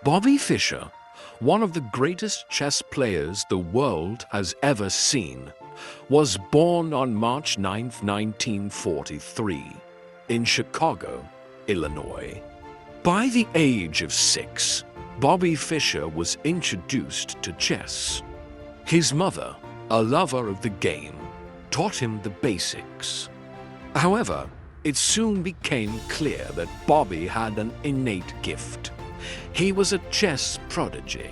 Bobby Fischer, one of the greatest chess players the world has ever seen, was born on March 9, 1943, in Chicago, Illinois. By the age of 6, Bobby Fischer was introduced to chess. His mother, a lover of the game, taught him the basics. However, it soon became clear that Bobby had an innate gift. He was a chess prodigy.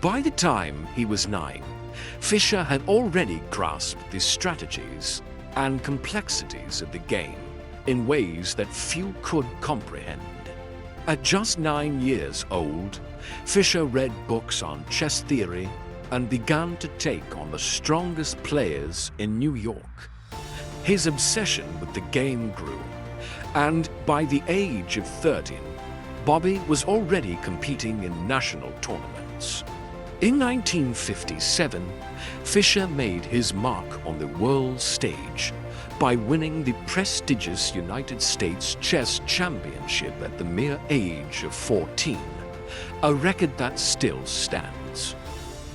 By the time he was 9, Fischer had already grasped the strategies and complexities of the game in ways that few could comprehend. At just 9 years old, Fischer read books on chess theory and began to take on the strongest players in New York. His obsession with the game grew, and by the age of 13, Bobby was already competing in national tournaments. In 1957, Fischer made his mark on the world stage by winning the prestigious United States Chess Championship at the mere age of 14, a record that still stands.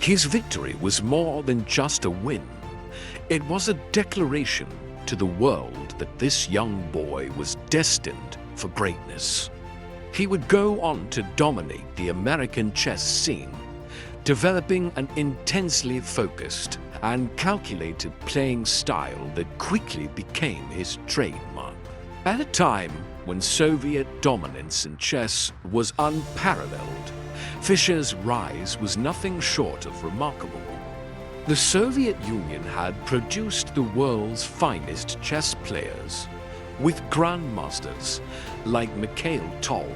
His victory was more than just a win. It was a declaration to the world that this young boy was destined for greatness. He would go on to dominate the American chess scene, developing an intensely focused and calculated playing style that quickly became his trademark. At a time when Soviet dominance in chess was unparalleled, Fischer's rise was nothing short of remarkable. The Soviet Union had produced the world's finest chess players, with grandmasters like Mikhail Tal,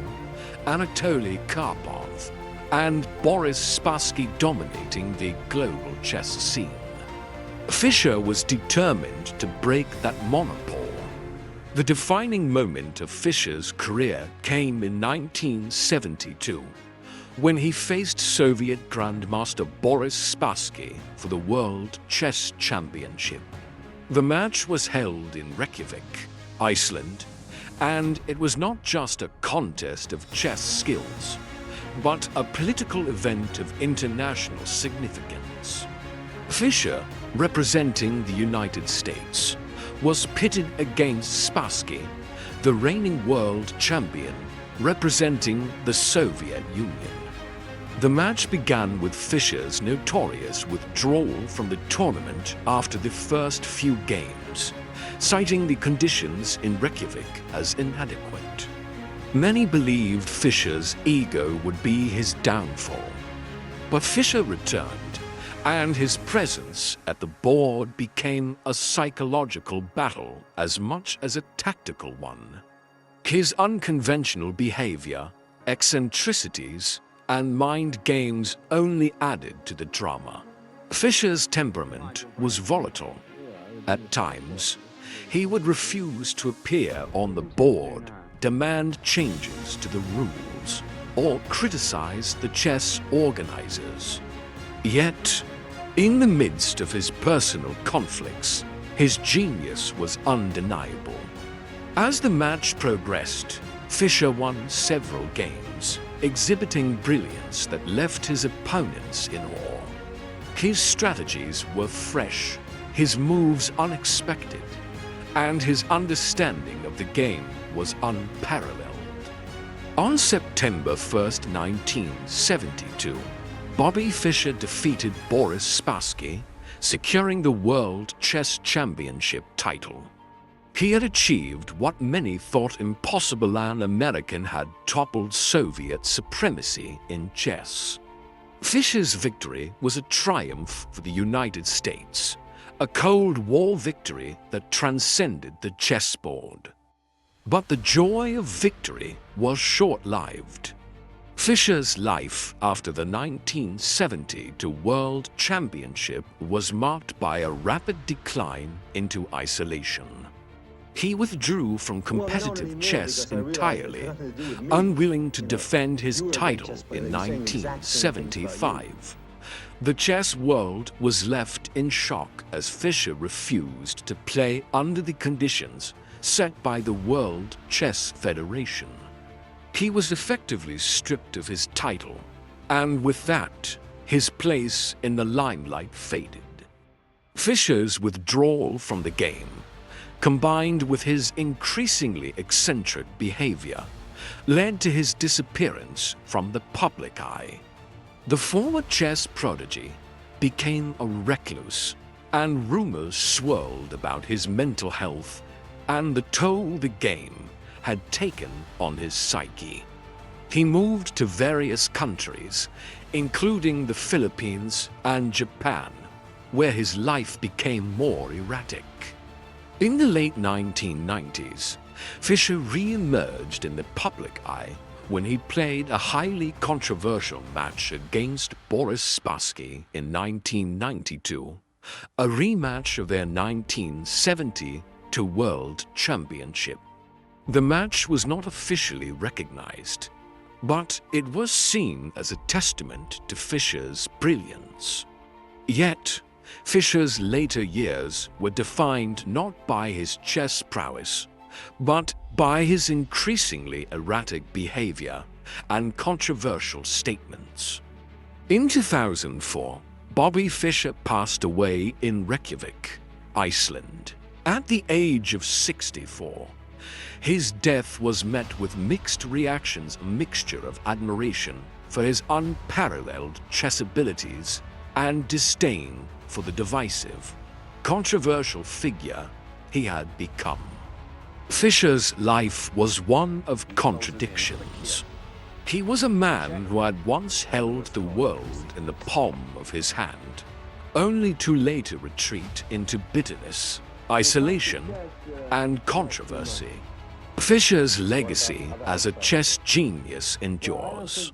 Anatoly Karpov, and Boris Spassky dominating the global chess scene. Fischer was determined to break that monopole. The defining moment of Fischer's career came in 1972, when he faced Soviet Grandmaster Boris Spassky for the World Chess Championship. The match was held in Reykjavik, Iceland, and it was not just a contest of chess skills, but a political event of international significance. Fischer, representing the United States, was pitted against Spassky, the reigning world champion, representing the Soviet Union. The match began with Fischer's notorious withdrawal from the tournament after the first few games, citing the conditions in Reykjavik as inadequate. Many believed Fischer's ego would be his downfall, but Fischer returned, and his presence at the board became a psychological battle as much as a tactical one. His unconventional behavior, eccentricities, and mind games only added to the drama. Fischer's temperament was volatile. At times, he would refuse to appear on the board, demand changes to the rules, or criticize the chess organizers. Yet, in the midst of his personal conflicts, his genius was undeniable. As the match progressed, Fischer won several games, exhibiting brilliance that left his opponents in awe. His strategies were fresh, his moves unexpected, and his understanding of the game was unparalleled. On September 1st, 1972, Bobby Fischer defeated Boris Spassky, securing the World Chess Championship title. He had achieved what many thought impossible. An American had toppled Soviet supremacy in chess. Fischer's victory was a triumph for the United States, a Cold War victory that transcended the chessboard. But the joy of victory was short-lived. Fischer's life after the 1972 World Championship was marked by a rapid decline into isolation. He withdrew from competitive chess entirely, unwilling to defend his title in 1975. The chess world was left in shock as Fischer refused to play under the conditions set by the World Chess Federation. He was effectively stripped of his title, and with that, his place in the limelight faded. Fischer's withdrawal from the game, combined with his increasingly eccentric behavior, led to his disappearance from the public eye. The former chess prodigy became a recluse, and rumors swirled about his mental health and the toll the game had taken on his psyche. He moved to various countries, including the Philippines and Japan, where his life became more erratic. In the late 1990s, Fischer re-emerged in the public eye when he played a highly controversial match against Boris Spassky in 1992, a rematch of their 1970 World Championship. The match was not officially recognized, but it was seen as a testament to Fischer's brilliance. Yet, Fischer's later years were defined not by his chess prowess, but by his increasingly erratic behavior and controversial statements. In 2004, Bobby Fischer passed away in Reykjavik, Iceland, at the age of 64. His death was met with mixed reactions, a mixture of admiration for his unparalleled chess abilities and disdain for the divisive, controversial figure he had become. Fischer's life was one of contradictions. He was a man who had once held the world in the palm of his hand, only to later retreat into bitterness, isolation, and controversy. Fischer's legacy as a chess genius endures.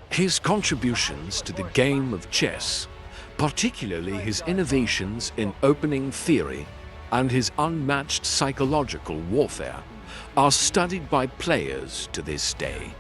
His contributions to the game of chess, particularly his innovations in opening theory and his unmatched psychological warfare, are studied by players to this day.